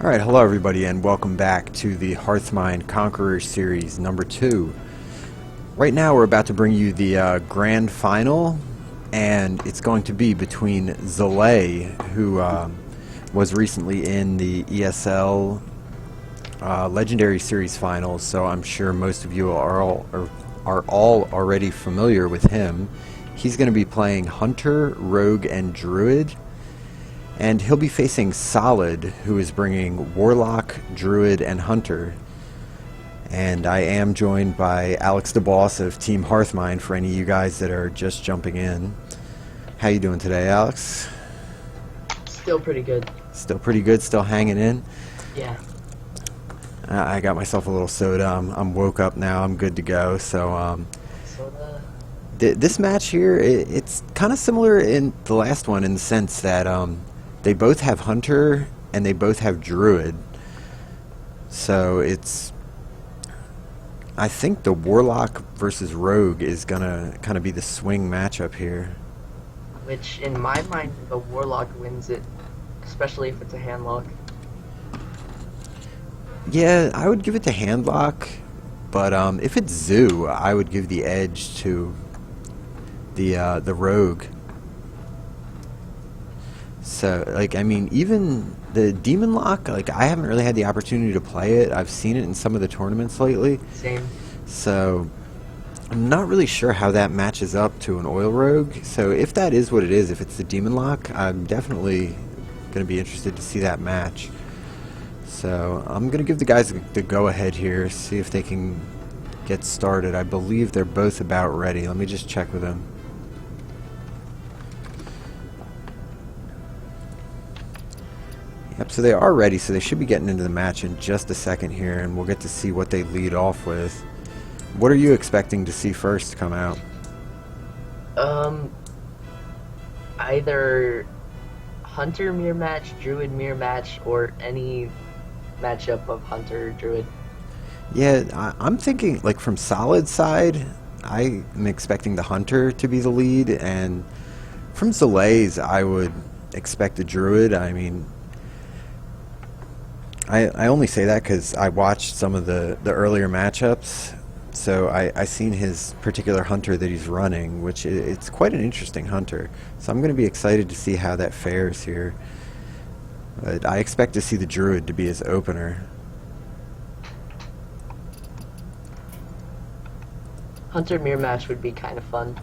Alright, hello everybody and welcome back to the Hearthmind Conqueror series number 2. Right now we're about to bring you the grand final, and it's going to be between Zalae, who was recently in the ESL Legendary Series finals, so I'm sure most of you are all already familiar with him. He's going to be playing Hunter, Rogue, and Druid. And he'll be facing Solid, who is bringing Warlock, Druid, and Hunter. And I am joined by Alex the Boss of Team Hearthmind for any of you guys that are just jumping in. How you doing today, Alex? Still pretty good. Still pretty good, still hanging in? Yeah. I got myself a little soda. I'm woke up now, I'm good to go. So Soda. This match here, it's kind of similar in the last one in the sense that they both have Hunter and they both have Druid. So I think the Warlock versus Rogue is gonna kind of be the swing matchup here. Which, in my mind, the Warlock wins it, especially if it's a handlock. Yeah, I would give it to Handlock, but if it's Zoo, I would give the edge to the Rogue. So, like, I mean, even the Demon Lock, like, I haven't really had the opportunity to play it. I've seen it in some of the tournaments lately. Same. So, I'm not really sure how that matches up to an Oil Rogue. So, if that is what it is, if it's the Demon Lock, I'm definitely going to be interested to see that match. So, I'm going to give the guys the go-ahead here, see if they can get started. I believe they're both about ready. Let me just check with them. Yep, so they are ready, so they should be getting into the match in just a second here, and we'll get to see what they lead off with. What are you expecting to see first come out? Either Hunter mirror match, Druid mirror match, or any matchup of Hunter or Druid. Yeah, I'm thinking, like, from Solid side, I am expecting the Hunter to be the lead, and from Zalae's, I would expect the Druid. I mean, I only say that because I watched some of the earlier matchups, so I seen his particular Hunter that he's running, which it's quite an interesting Hunter. So I'm going to be excited to see how that fares here. But I expect to see the Druid to be his opener. Hunter mirror match would be kind of fun.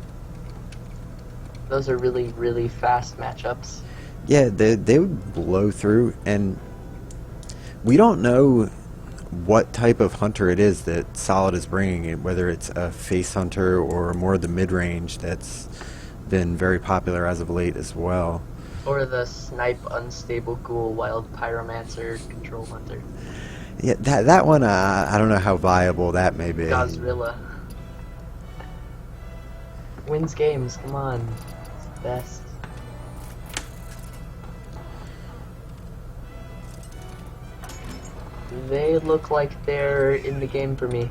Those are really, really fast matchups. Yeah, they would blow through, and we don't know what type of Hunter it is that Solid is bringing, whether it's a face Hunter or more of the mid-range that's been very popular as of late as well. Or the Snipe Unstable Ghoul Wild Pyromancer Control Hunter. Yeah, that one, I don't know how viable that may be. Godzilla. Wins games, come on. It's the best. They look like they're in the game for me.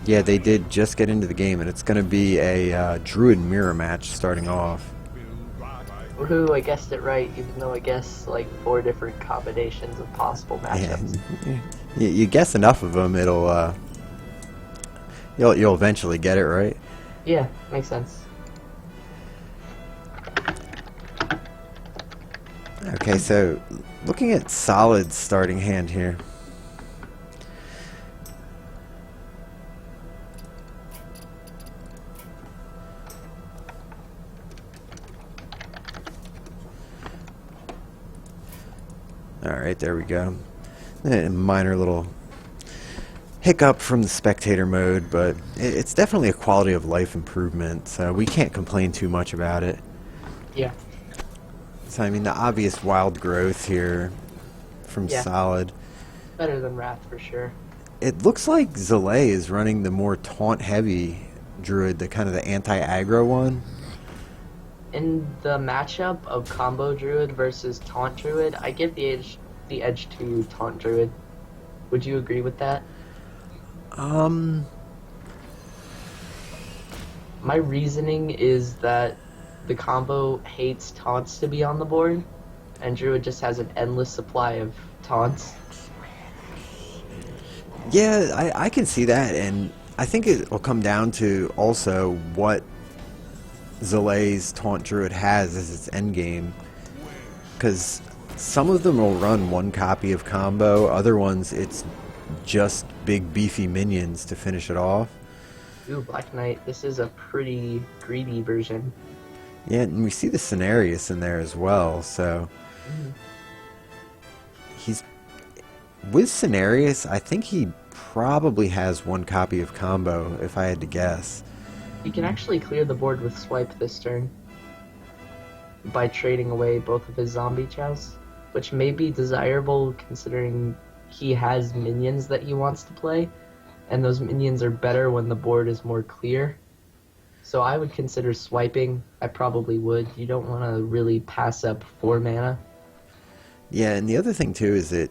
Yeah, they did just get into the game, and it's going to be a Druid mirror match starting off. Woohoo, I guessed it right, even though I guessed like 4 different combinations of possible matchups. Yeah, you guess enough of them, it'll you'll eventually get it right. Yeah, makes sense. Okay, so looking at Solid's starting hand here. Alright, there we go. A minor little hiccup from the spectator mode, but it's definitely a quality of life improvement, so we can't complain too much about it. Yeah. So, I mean, the obvious wild growth here from Solid. Better than Wrath for sure. It looks like Zalae is running the more taunt-heavy Druid, the kind of the anti-aggro one. In the matchup of Combo Druid versus Taunt Druid, I give the edge to Taunt Druid. Would you agree with that? My reasoning is that the combo hates taunts to be on the board, and Druid just has an endless supply of taunts. Yeah, I can see that, and I think it will come down to also what Zalae's Taunt Druid has as its endgame. Because some of them will run one copy of combo, other ones it's just big beefy minions to finish it off. Ooh, Black Knight, this is a pretty greedy version. Yeah, and we see the Cenarius in there as well, so Mhm. he's with Cenarius, I think he probably has one copy of combo, if I had to guess. He can actually clear the board with Swipe this turn by trading away both of his zombie chows, which may be desirable considering he has minions that he wants to play, and those minions are better when the board is more clear. So I would consider swiping. I probably would. You don't want to really pass up 4 mana. Yeah, and the other thing too is that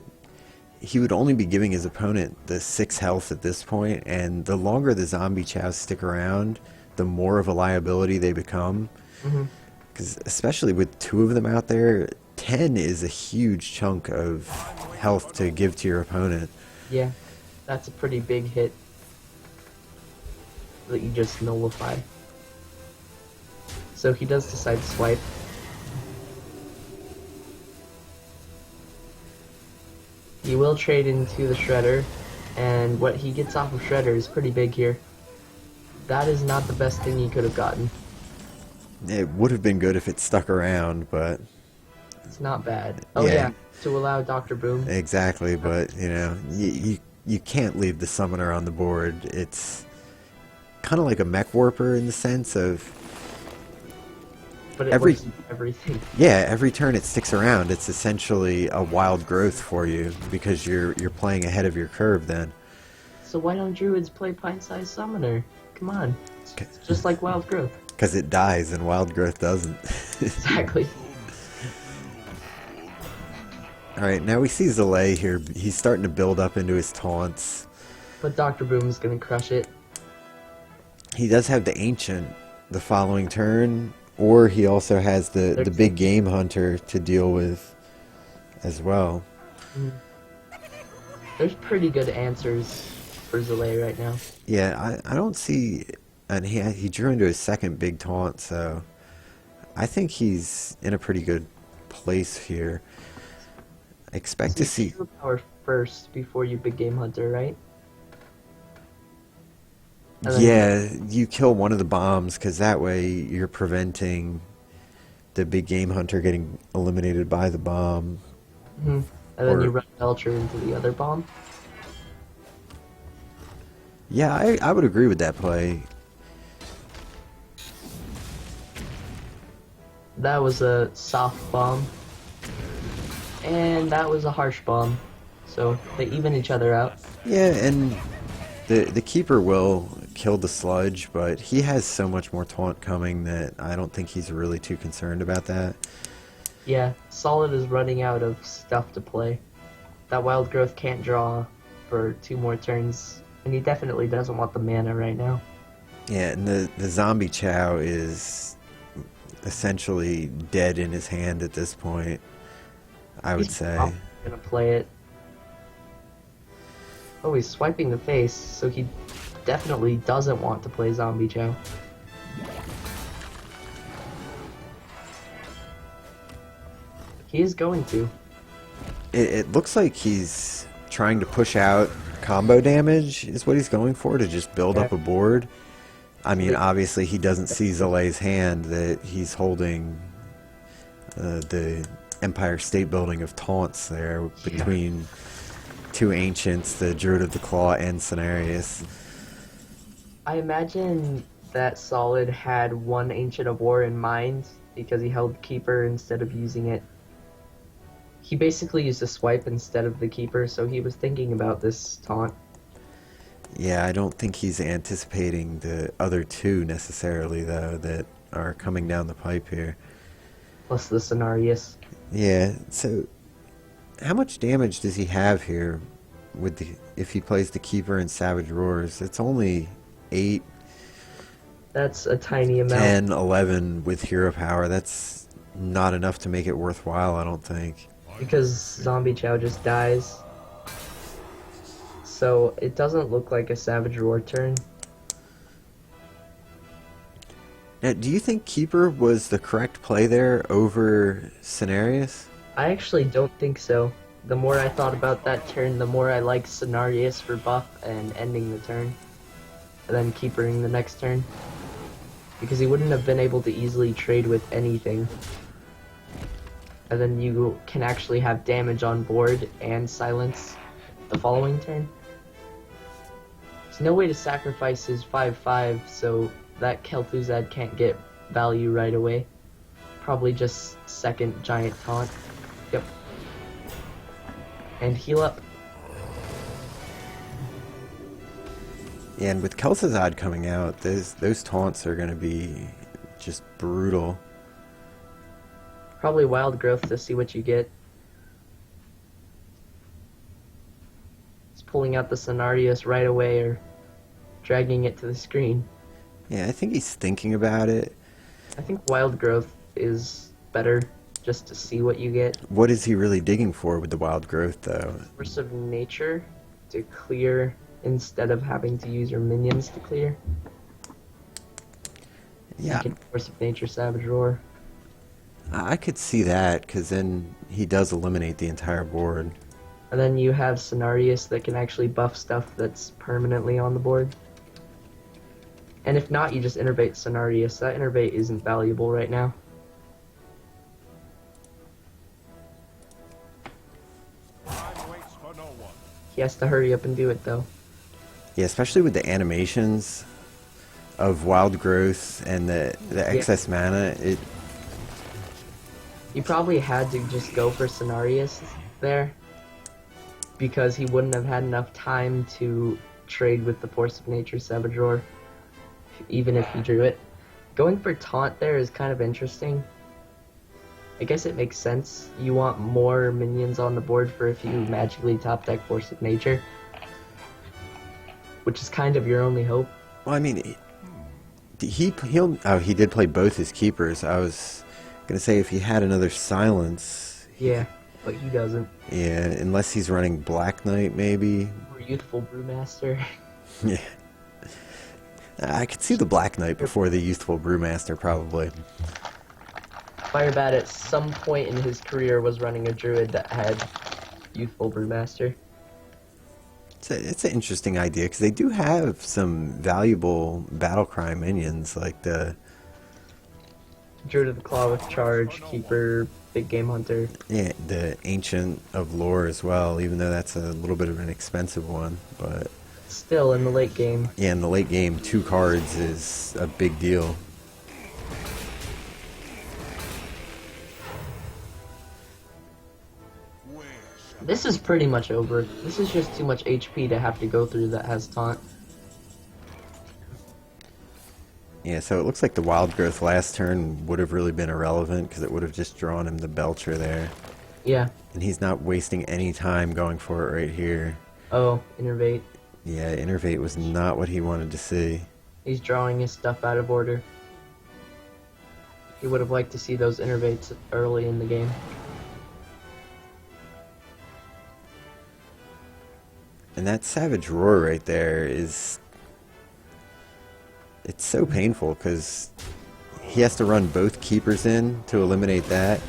he would only be giving his opponent the 6 health at this point, and the longer the zombie chows stick around, the more of a liability they become. Hmm. Because especially with 2 of them out there, 10 is a huge chunk of health to give to your opponent. Yeah, that's a pretty big hit that you just nullify. So he does decide to swipe. He will trade into the Shredder, and what he gets off of Shredder is pretty big here. That is not the best thing he could have gotten. It would have been good if it stuck around, but It's not bad. Oh yeah, yeah, to allow Dr. Boom. exactly. But you know, you can't leave the summoner on the board. It's kind of like a mech warper in the sense of But it every works everything. yeah, every turn it sticks around. It's essentially a wild growth for you because you're playing ahead of your curve then. So why don't druids play pint-sized summoner? Come on. It's just like wild growth. Because it dies and wild growth doesn't. Exactly. Alright, now we see Zalae here. He's starting to build up into his taunts. But Dr. Boom's gonna crush it. He does have the Ancient the following turn, or he also has the big game hunter to deal with as well. There's pretty good answers for Zalae right now. Yeah, I don't see... And he drew into his second big taunt, so I think he's in a pretty good place here. I expect to see... Hero power first before you big game hunter, right? And then- Yeah, you kill one of the bombs, because that way you're preventing the big game hunter getting eliminated by the bomb. Mhm. And then Or- you run Belcher into the other bomb. Yeah, I would agree with that play. That was a soft bomb. And that was a harsh bomb. So they even each other out. Yeah, and the keeper will kill the sludge, but he has so much more taunt coming that I don't think he's really too concerned about that. Yeah, Solid is running out of stuff to play. That Wild Growth can't draw for 2 more turns. And he definitely doesn't want the mana right now. Yeah, and the zombie chow is essentially dead in his hand at this point, I would He's say. probably gonna play it. Oh, he's swiping the face, so he definitely doesn't want to play Zombie Chow. He is going to. It looks like he's trying to push out combo damage is what he's going for, to just build up a board. I mean, obviously he doesn't see Zalae's hand that he's holding the Empire State Building of taunts there between 2 Ancients, the Druid of the Claw, and Cenarius. I imagine that Solid had one Ancient of War in mind because he held Keeper instead of using it. He basically used a swipe instead of the Keeper, so he was thinking about this taunt. Yeah, I don't think he's anticipating the other 2 necessarily, though, that are coming down the pipe here. Plus the Cenarius. Yeah, so how much damage does he have here with if he plays the Keeper and Savage Roars? It's only 8, That's a tiny amount. 10, 11 with hero power. That's not enough to make it worthwhile, I don't think. because Zombie Chow just dies. So it doesn't look like a Savage Roar turn. Now, do you think Keeper was the correct play there over Cenarius? I actually don't think so. The more I thought about that turn, the more I like Cenarius for buff and ending the turn. And then Keepering the next turn. Because he wouldn't have been able to easily trade with anything. And then you can actually have damage on board and silence the following turn. There's no way to sacrifice his 5/5, so that Kel'Thuzad can't get value right away. Probably just second giant taunt. Yep. And heal up. Yeah, and with Kel'Thuzad coming out, those taunts are going to be just brutal. Probably Wild Growth to see what you get. It's pulling out the Cenarius right away or dragging it to the screen. Yeah, I think he's thinking about it. I think Wild Growth is better just to see what you get. What is he really digging for with the Wild Growth, though? Force of Nature to clear instead of having to use your minions to clear. Yeah, Second Force of Nature Savage Roar. I could see that, because then he does eliminate the entire board. And then you have Cenarius that can actually buff stuff that's permanently on the board. And if not, you just innervate Cenarius. That innervate isn't valuable right now. He has to hurry up and do it, though. Yeah, especially with the animations of Wild Growth and the excess mana. He probably had to just go for Cenarius there, because he wouldn't have had enough time to trade with the Force of Nature Savage Roar, even if he drew it. Going for Taunt there is kind of interesting. I guess it makes sense. You want more minions on the board for if you magically top deck Force of Nature, which is kind of your only hope. Well, I mean, he did play both his keepers. I was gonna say if he had another silence. Yeah, but he doesn't. Yeah, unless he's running Black Knight, maybe. Or Youthful Brewmaster. Yeah. I could see the Black Knight before the Youthful Brewmaster, probably. Firebat at some point in his career was running a druid that had Youthful Brewmaster. It's an interesting idea, because they do have some valuable Battlecry minions, like the... Druid of the Claw with Charge, Keeper, Big Game Hunter. Yeah, the Ancient of Lore as well, even though that's a little bit of an expensive one, but... Still, in the late game. Yeah, in the late game, 2 cards is a big deal. This is pretty much over. This is just too much HP to have to go through that has Taunt. Yeah, so it looks like the Wild Growth last turn would have really been irrelevant, because it would have just drawn him the Belcher there. Yeah. And he's not wasting any time going for it right here. Oh, Innervate. Yeah, Innervate was not what he wanted to see. He's drawing his stuff out of order. He would have liked to see those Innervates early in the game. And that Savage Roar right there is... It's so painful, because he has to run both Keepers in to eliminate that.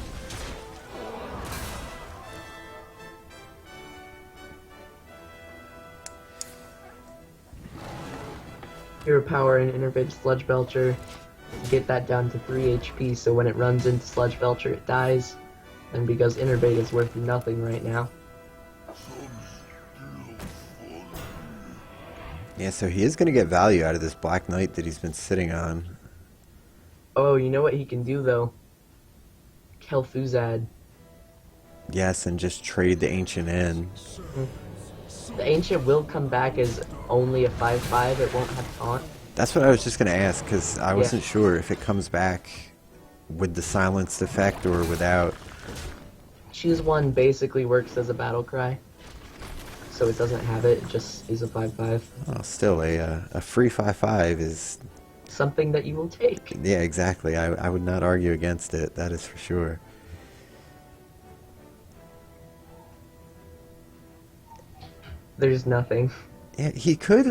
Hero Power and Innervate Sludge Belcher. Get that down to 3 HP, so when it runs into Sludge Belcher it dies. And because Innervate is worth nothing right now. Yeah, so he is going to get value out of this Black Knight that he's been sitting on. Oh, you know what he can do though? Kel'Thuzad. Yes, and just trade the Ancient in. The Ancient will come back as only a 5/5, it won't have Taunt. That's what I was just going to ask, because I wasn't sure if it comes back with the silenced effect or without. Choose One basically works as a battle cry. So it doesn't have it, it just is a 5/5. Well, still, a free 5/5 is... Something that you will take. Yeah, exactly. I would not argue against it, that is for sure. There's nothing. Yeah, he could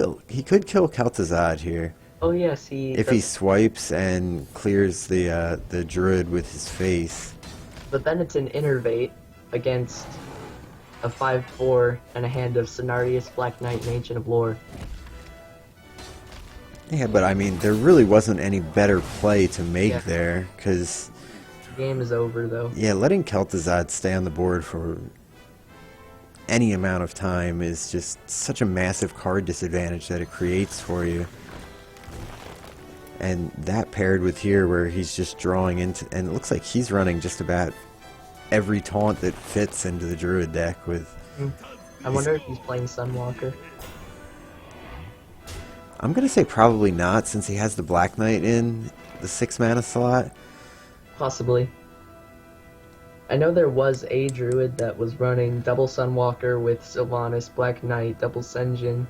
kill Kel'Thuzad here Oh yes, he if he does. swipes and clears the druid with his face. But then it's an innervate against a 5/4 and a hand of Cenarius, Black Knight, and Ancient of Lore. Yeah, but I mean, there really wasn't any better play to make Yeah. there, because, The game is over though. yeah, letting Kel'Thuzad stay on the board for any amount of time is just such a massive card disadvantage that it creates for you. And that paired with here where he's just drawing into, and it looks like he's running just about every taunt that fits into the druid deck with. I wonder if he's playing Sunwalker. I'm gonna say probably not, since he has the Black Knight in the 6 mana slot. Possibly. I know there was a druid that was running double Sunwalker with Sylvanas, Black Knight, double Senjin.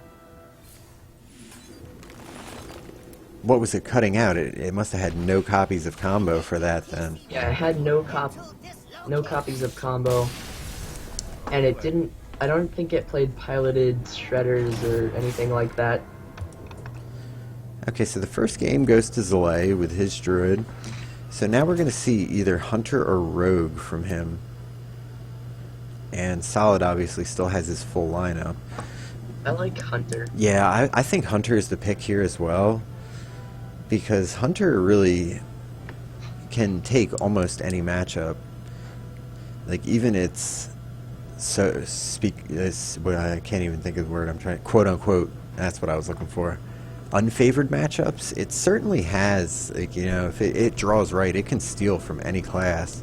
What was it cutting out? It must have had no copies of combo for that then. Yeah, it had no copies of combo, and it didn't. I don't think it played piloted shredders or anything like that. Okay, so the first game goes to Zalae with his druid. So now we're going to see either Hunter or Rogue from him. And Solid obviously still has his full lineup. I like Hunter. Yeah, I think Hunter is the pick here as well. Because Hunter really can take almost any matchup. Like, even its... well, I can't even think of the word I'm trying... Quote unquote, that's what I was looking for. Unfavored matchups, it certainly has, like, you know, if it draws right, it can steal from any class.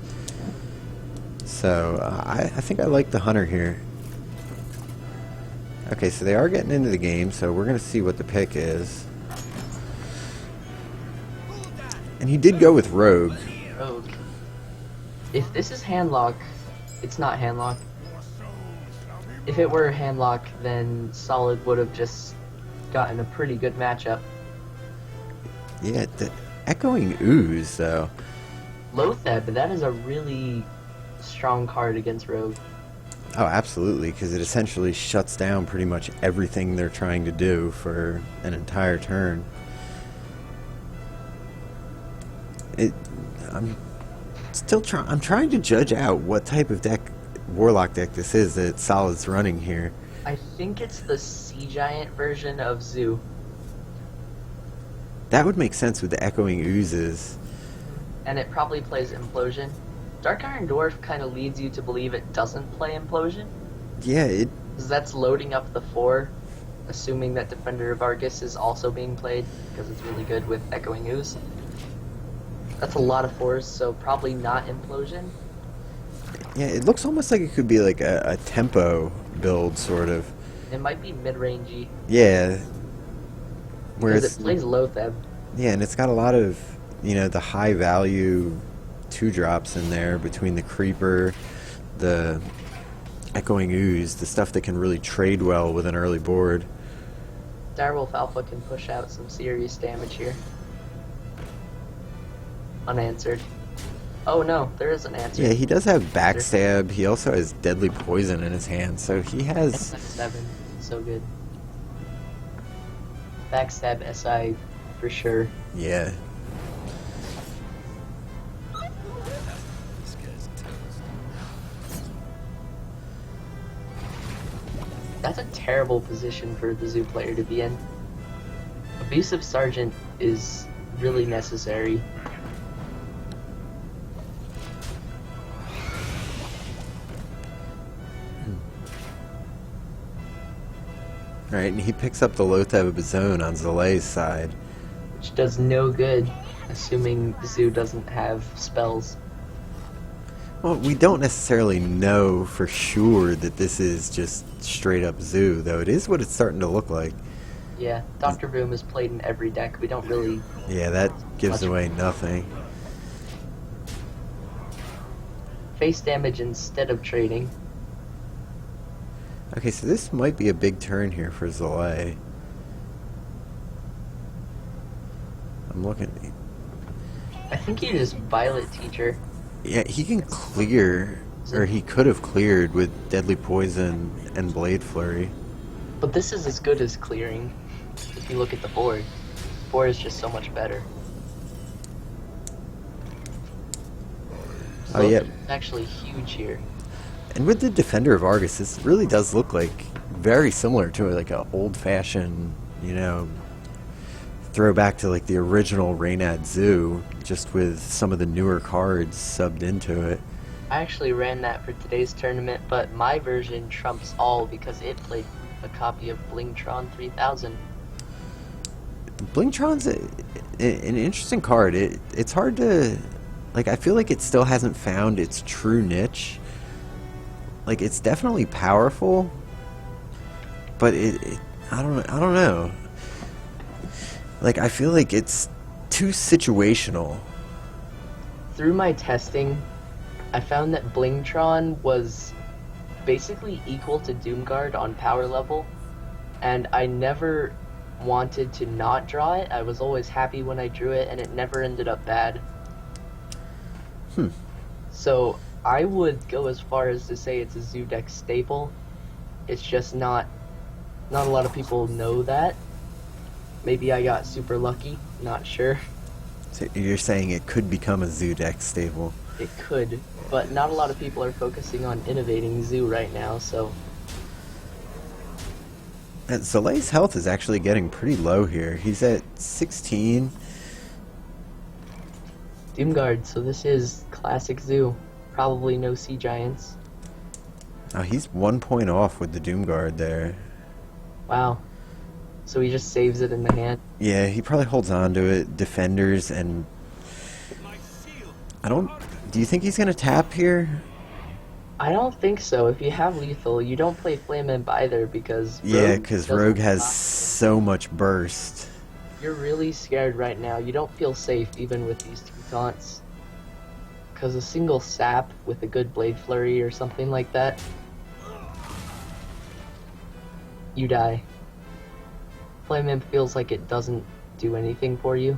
So I think I like the Hunter here. Okay, so they are getting into the game, so we're going to see what the pick is. And he did go with Rogue. Rogue. If this is handlock, it's not handlock. If it were handlock, then Solid would have just gotten a pretty good matchup. Yeah, the Echoing Ooze, though. Lotheb, that is a really strong card against Rogue. Oh, absolutely, because it essentially shuts down pretty much everything they're trying to do for an entire turn. I'm trying to judge out what type of Warlock deck this is that Solid's running here. I think it's the Sea Giant version of Zoo. That would make sense with the Echoing Oozes. And it probably plays Implosion. Dark Iron Dwarf kind of leads you to believe it doesn't play Implosion. Yeah, Because that's loading up the 4, assuming that Defender of Argus is also being played, because it's really good with Echoing Ooze. That's a lot of 4s, so probably not Implosion. Yeah, it looks almost like it could be like a tempo build, sort of. It might be mid-rangey. Yeah. Because it plays Lotheb. Yeah, and it's got a lot of, you know, the high value 2-drops in there between the Creeper, the Echoing Ooze, the stuff that can really trade well with an early board. Direwolf Alpha can push out some serious damage here. Unanswered. Oh no, there is an answer. Yeah, he does have Backstab. He also has Deadly Poison in his hand, so he has... 7, so good. Backstab SI for sure. Yeah. That's a terrible position for the Zoo player to be in. Abusive Sergeant is really necessary. Alright, and he picks up the Lotheb of his own on Zalae's side. Which does no good, assuming the Zoo doesn't have spells. Well, we don't necessarily know for sure that this is just straight up Zoo, though it is what it's starting to look like. Yeah, Dr. Boom is played in every deck. We don't really... Yeah, that gives away nothing. Face damage instead of trading. Okay, so this might be a big turn here for Zalae. I'm looking... I think he just Violet Teacher. Yeah, he can clear, or he could have cleared with Deadly Poison and Blade Flurry. But this is as good as clearing. If you look at the board, is just so much better. Oh yeah, It's actually huge here. and with the Defender of Argus, this really does look like very similar to like a old-fashioned, you know, throwback to like the original Reynad Zoo, just with some of the newer cards subbed into it. I actually ran that for today's tournament, but my version trumps all because it played a copy of Blingtron 3000. Blingtron's an interesting card. It's hard to, like, I feel like it still hasn't found its true niche. Like, it's definitely powerful, but I don't know. Like, I feel like it's too situational. Through my testing, I found that Blingtron was basically equal to Doomguard on power level, and I never wanted to not draw it. I was always happy when I drew it, and it never ended up bad. So I would go as far as to say it's a Zoo deck staple. It's just not a lot of people know that. Maybe I got super lucky, not sure. So you're saying it could become a Zoo deck staple? It could, but not a lot of people are focusing on innovating Zoo right now, so... And Zalae's health is actually getting pretty low here. He's at 16. Doomguard, so this is classic Zoo. Probably no Sea Giants. Oh, he's 1 point off with the Doomguard there. Wow. So he just saves it in the hand. Yeah, he probably holds on to it. Defenders and... Do you think he's going to tap here? I don't think so. If you have lethal, you don't play Flame Imp either because... Yeah, because Rogue has so much burst. You're really scared right now. You don't feel safe even with these two taunts. Because a single sap with a good Blade Flurry or something like that, you die. Flame Imp feels like it doesn't do anything for you.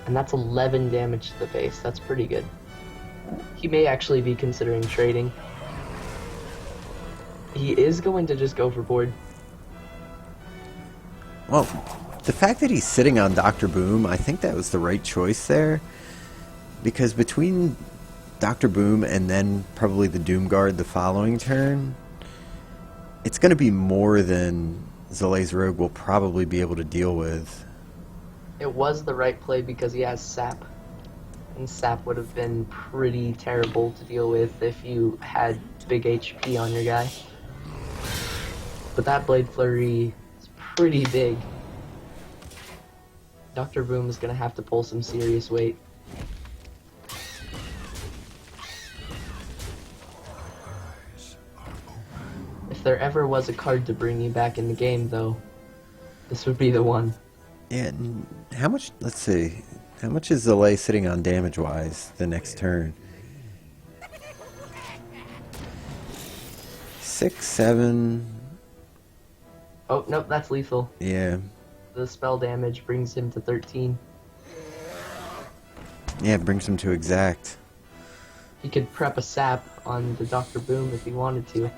And that's 11 damage to the face. That's pretty good. He may actually be considering trading. He is going to just go for board. Well, the fact that he's sitting on Dr. Boom, I think that was the right choice there. Because between Dr. Boom and then probably the Doomguard the following turn, it's going to be more than Zalae's Rogue will probably be able to deal with. It was the right play because he has Sap. And Sap would have been pretty terrible to deal with if you had big HP on your guy. But that Blade Flurry is pretty big. Dr. Boom is going to have to pull some serious weight. If there ever was a card to bring you back in the game, though, this would be the one. Yeah, and how much, let's see, how much is Zalae sitting on damage-wise the next turn? 6, 7... Oh, nope, that's lethal. Yeah. The spell damage brings him to 13. Yeah, it brings him to exact. He could prep a sap on the Dr. Boom if he wanted to.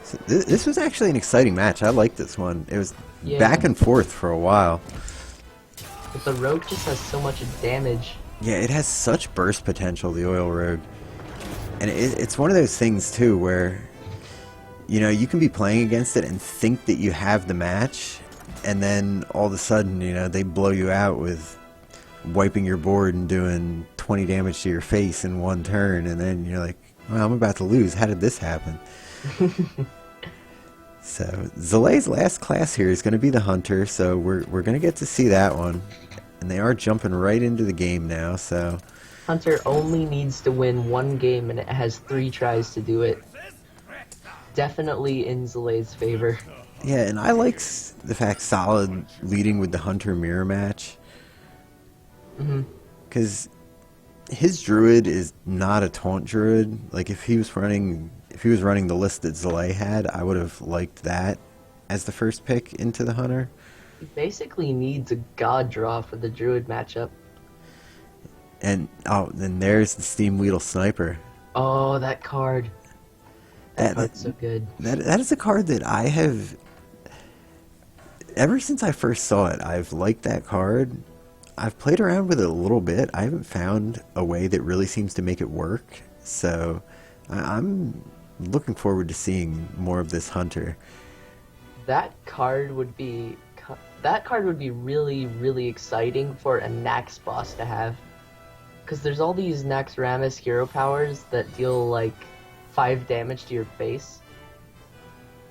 So this was actually an exciting match. I liked this one. It was back and forth for a while. But the Rogue just has so much damage. Yeah, it has such burst potential, the Oil Rogue. And it's one of those things, too, where, you know, you can be playing against it and think that you have the match, and then all of a sudden, you know, they blow you out with wiping your board and doing 20 damage to your face in one turn, and then you're like, well, I'm about to lose. How did this happen? So, Zalae's last class here is going to be the Hunter, so we're going to get to see that one. And they are jumping right into the game now, so... Hunter only needs to win one game, and it has 3 tries to do it. Definitely in Zalae's favor. Yeah, and I like the fact Solid leading with the Hunter mirror match. Because his Druid is not a taunt Druid. Like, if he was running the list that Zalae had, I would have liked that as the first pick into the Hunter. He basically needs a god draw for the druid matchup. And oh, then there's the Steam Weedle Sniper. Oh, that card. That That that card's so good. that is a card that I have ever since I first saw it. I've liked that card. I've played around with it a little bit. I haven't found a way that really seems to make it work. So I'm looking forward to seeing more of this hunter. That card would be that card would be really, really exciting for a Nax boss to have. Because there's all these Naxxramas hero powers that deal like 5 damage to your face.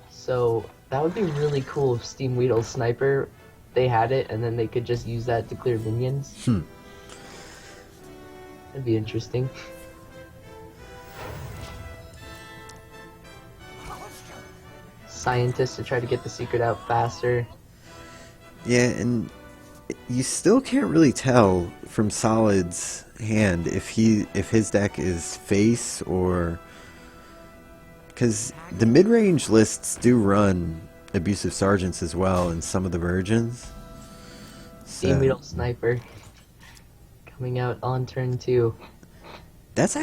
So that would be really cool if Steam Weedle Sniper, they had it and then they could just use that to clear minions. That'd be interesting. Scientists to try to get the secret out faster. Yeah, and you still can't really tell from Solid's hand if his deck is face or because the mid-range lists do run abusive sergeants as well in some of the versions. Steam So Weedle Sniper coming out on turn 2. that's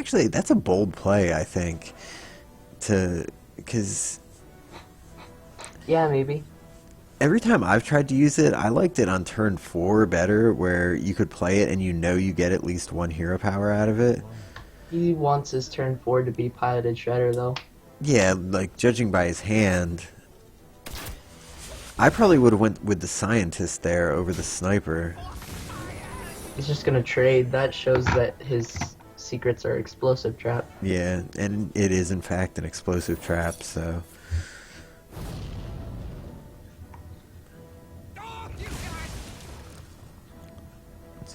a bold play, I think, to because Yeah, maybe. every time I've tried to use it, I liked it on turn 4 better, where you could play it and you know you get at least one hero power out of it. He wants his turn 4 to be piloted Shredder though. Yeah, like judging by his hand, I probably would have went with the scientist there over the sniper. He's just gonna trade. That shows that his secrets are explosive trap. Yeah, and it is in fact an explosive trap, so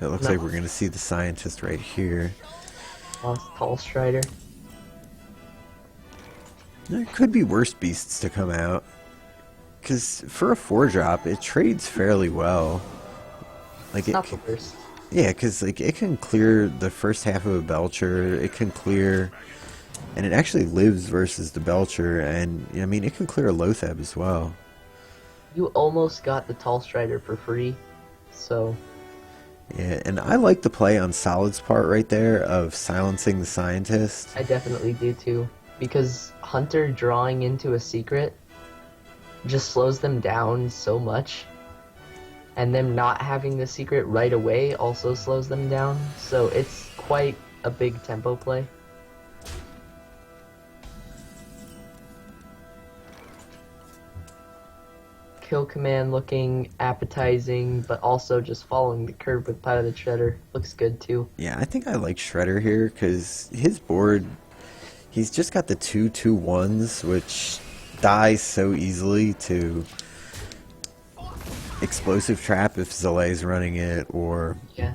it looks like we're going to see the scientist right here. Lost Tall Strider. There could be worse beasts to come out. Because for a 4-drop, it trades fairly well. Like It's not the worst. yeah, because like it can clear the first half of a Belcher. It can clear, and it actually lives versus the Belcher, and I mean it can clear a Lotheb as well. You almost got the Tall Strider for free, so Yeah, and I like the play on Solid's part right there of silencing the scientist. I definitely do too. Because Hunter drawing into a secret just slows them down so much. And them not having the secret right away also slows them down. So it's quite a big tempo play. Kill command looking appetizing, but also just following the curve with Piloted Shredder. Looks good too. Yeah, I think I like Shredder here because his board, he's just got the 2/2/1s, which die so easily to Explosive Trap if Zalae's running it, or Yeah.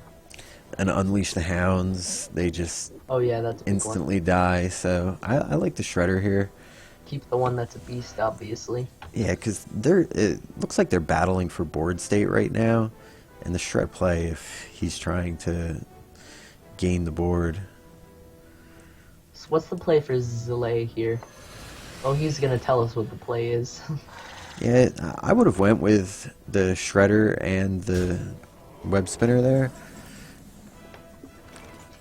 an Unleash the Hounds. They just Oh yeah, that's a big one. instantly die, so I like the Shredder here. Keep the one that's a beast, obviously. Yeah, because it looks like they're battling for board state right now, and the Shred play if he's trying to gain the board. So what's the play for Zalae here? Oh, he's gonna tell us what the play is. Yeah, I would have went with the Shredder and the Web Spinner there.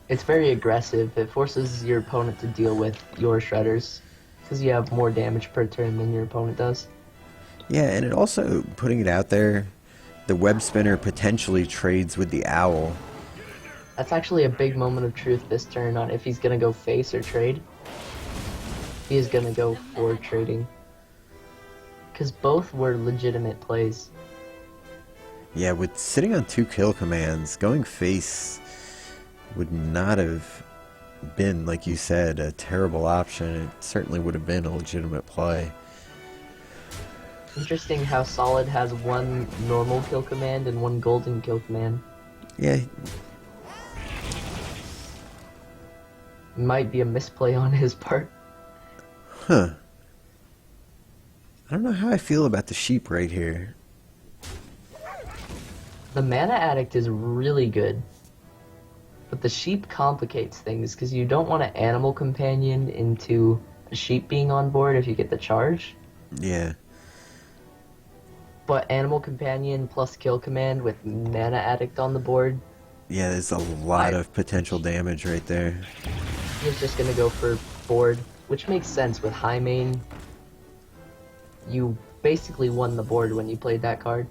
It's very aggressive. It forces your opponent to deal with your Shredders. Because you have more damage per turn than your opponent does. Yeah, and it also, putting it out there, the Web Spinner potentially trades with the Owl. That's actually a big moment of truth this turn on if he's gonna go face or trade. He is gonna go for trading. Because both were legitimate plays. Yeah, with sitting on 2 kill commands, going face would not have been, like you said, a terrible option. It certainly would have been a legitimate play. Interesting how Solid has one normal kill command and one golden kill command. Yeah, Might be a misplay on his part. huh. I don't know how I feel about the sheep right here. The Mana Addict is really good. But the sheep complicates things because you don't want to animal companion into a sheep being on board if you get the charge. Yeah. But Animal Companion plus Kill Command with Mana Addict on the board, Yeah, there's a lot I of potential damage right there. he was just gonna go for board, which makes sense with high main. You basically won the board when you played that card.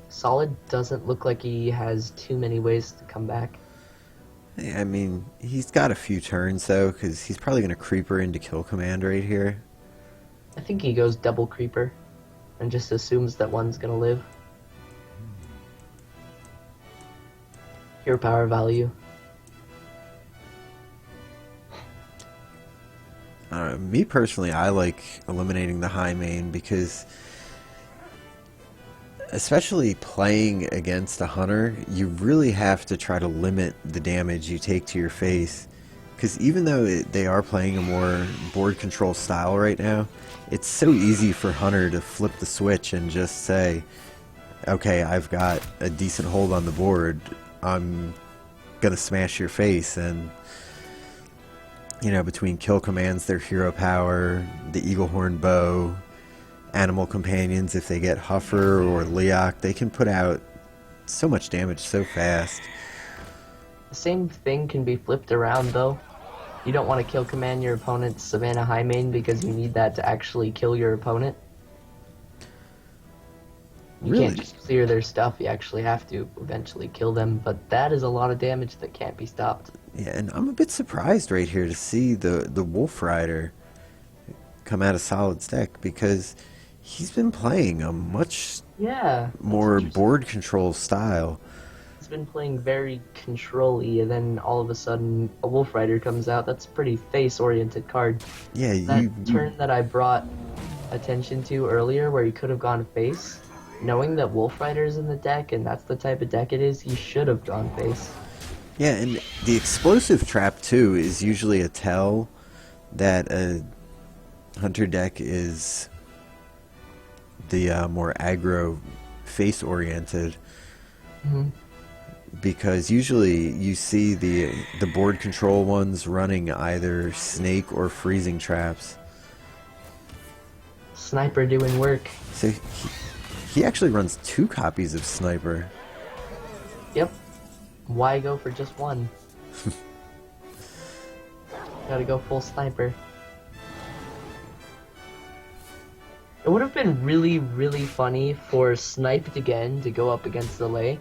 Solid doesn't look like he has too many ways to come back. I mean, he's got a few turns though, because he's probably going to creeper into kill command right here. I think he goes double creeper and just assumes that one's gonna live. Hero power value. Me personally, I like eliminating the high main because, especially playing against a hunter, you really have to try to limit the damage you take to your face. Because even though they are playing a more board control style right now, it's so easy for hunter to flip the switch and just say, okay, I've got a decent hold on the board, I'm gonna smash your face. And you know, between kill commands, their hero power, the eagle horn bow, animal companions, if they get Huffer or Leok, they can put out so much damage so fast. The same thing can be flipped around though. You don't want to kill command your opponent's Savannah High Main because you need that to actually kill your opponent. You Really? can't just clear their stuff, you actually have to eventually kill them, but that is a lot of damage that can't be stopped. Yeah, and I'm a bit surprised right here to see the Wolf Rider come out of Solid's deck, because he's been playing a much Yeah, more board control style. he's been playing very control-y, and then all of a sudden a Wolf Rider comes out. That's a pretty face-oriented card. Yeah, That turn that I brought attention to earlier where he could have gone face, knowing that Wolf Rider's in the deck and that's the type of deck it is, he should have gone face. yeah, and the explosive trap too is usually a tell that a hunter deck is the more aggro face oriented. Mm-hmm. Because usually you see the board control ones running either snake or freezing traps. Sniper doing work. So he actually runs 2 copies of Sniper. Yep. Why go for just one? Gotta go full sniper. It would have been really, really funny for Sniped again to go up against Zalae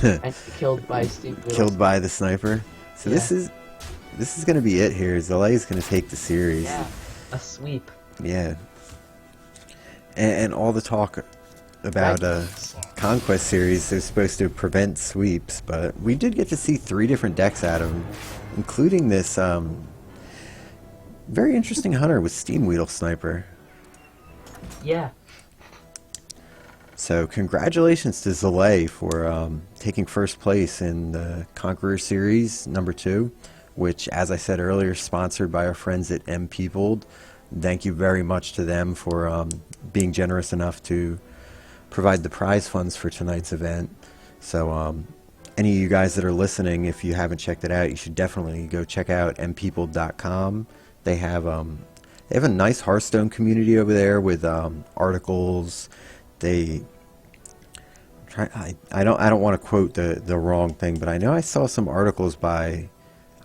and be killed by stupid. Killed by the Sniper. So Yeah. this is going to be it here. Zalae is going to take the series. Yeah, a sweep. Yeah. And all the talk about Conquest series is supposed to prevent sweeps, but we did get to see 3 different decks out of them, including this very interesting hunter with Steam Weedle Sniper. Yeah. So congratulations to Zalae for taking first place in the Conqueror series number 2, which, as I said earlier, is sponsored by our friends at M Peopled. Thank you very much to them for being generous enough to provide the prize funds for tonight's event. So any of you guys that are listening, if you haven't checked it out, you should definitely go check out mpeopled.com. They have a nice Hearthstone community over there with articles. I don't want to quote the wrong thing, but I know I saw some articles by,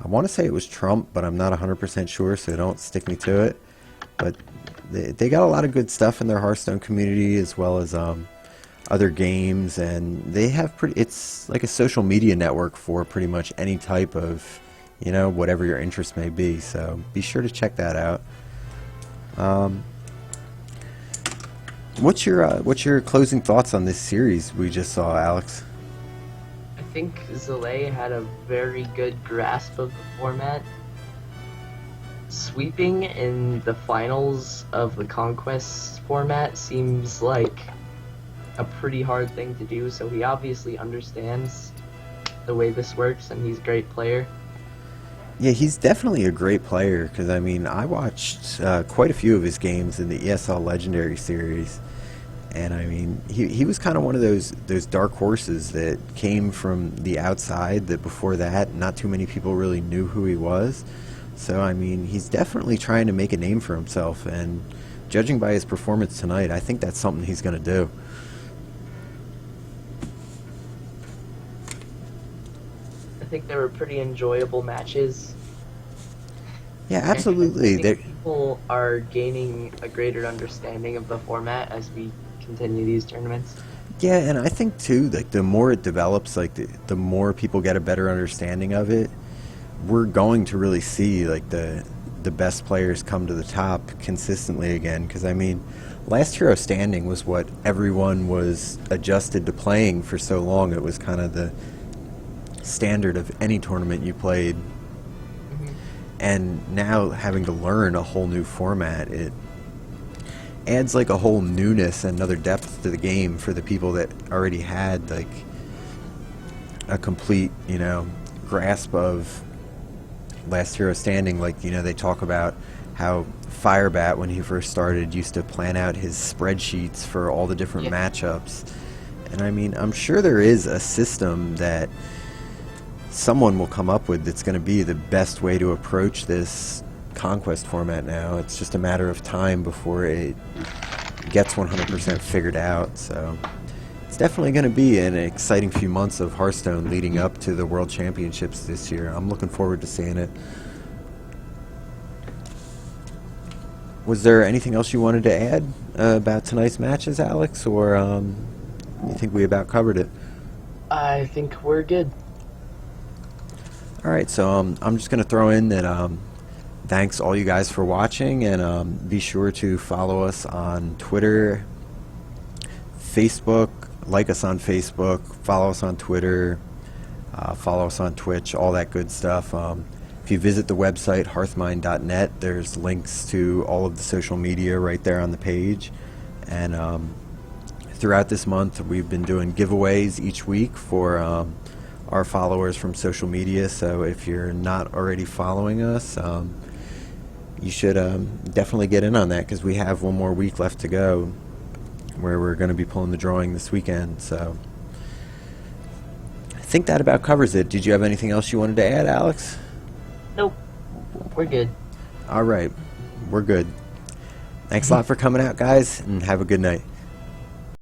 I want to say it was Trump, but I'm not 100% sure, so don't stick me to it. But they got a lot of good stuff in their Hearthstone community, as well as other games, and they have it's like a social media network for pretty much any type of, you know, whatever your interest may be. So be sure to check that out. What's your closing thoughts on this series we just saw, Alex? I think Zalae had a very good grasp of the format. Sweeping in the finals of the Conquest format seems like a pretty hard thing to do, so he obviously understands the way this works, and he's a great player. Yeah, he's definitely a great player, because I mean, I watched quite a few of his games in the ESL Legendary Series, and I mean, he was kind of one of those dark horses that came from the outside, that before that not too many people really knew who he was. So I mean, he's definitely trying to make a name for himself, and judging by his performance tonight, I think that's something he's going to do. I think they were pretty enjoyable matches. Yeah, absolutely. I think people are gaining a greater understanding of the format as we continue these tournaments. Yeah, and I think too, like the more it develops, like the more people get a better understanding of it, we're going to really see like the best players come to the top consistently again. Because I mean, last Hero Standing was what everyone was adjusted to playing for so long. It was kind of the standard of any tournament you played. And now having to learn a whole new format, it adds like a whole newness and another depth to the game for the people that already had like a complete, grasp of Last Hero Standing. Like, they talk about how Firebat, when he first started, used to plan out his spreadsheets for all the different matchups. And I mean, I'm sure there is a system that someone will come up with that's going to be the best way to approach this Conquest format now. It's just a matter of time before it gets 100% figured out. So it's definitely going to be an exciting few months of Hearthstone leading up to the World Championships this year. I'm looking forward to seeing it. Was there anything else you wanted to add about tonight's matches, Alex, or you think we about covered it? I think we're good. All right, so I'm just going to throw in that thanks all you guys for watching, and be sure to follow us on Twitter, Facebook, like us on Facebook, follow us on Twitter, follow us on Twitch, all that good stuff. If you visit the website, Hearthmind.net, there's links to all of the social media right there on the page. And throughout this month, we've been doing giveaways each week for our followers from social media. So if you're not already following us, you should definitely get in on that, because we have one more week left to go where we're going to be pulling the drawing this weekend. So I think that about covers it. Did you have anything else you wanted to add, Alex? Nope. We're good. All right. We're good. Thanks a lot for coming out, guys, and have a good night.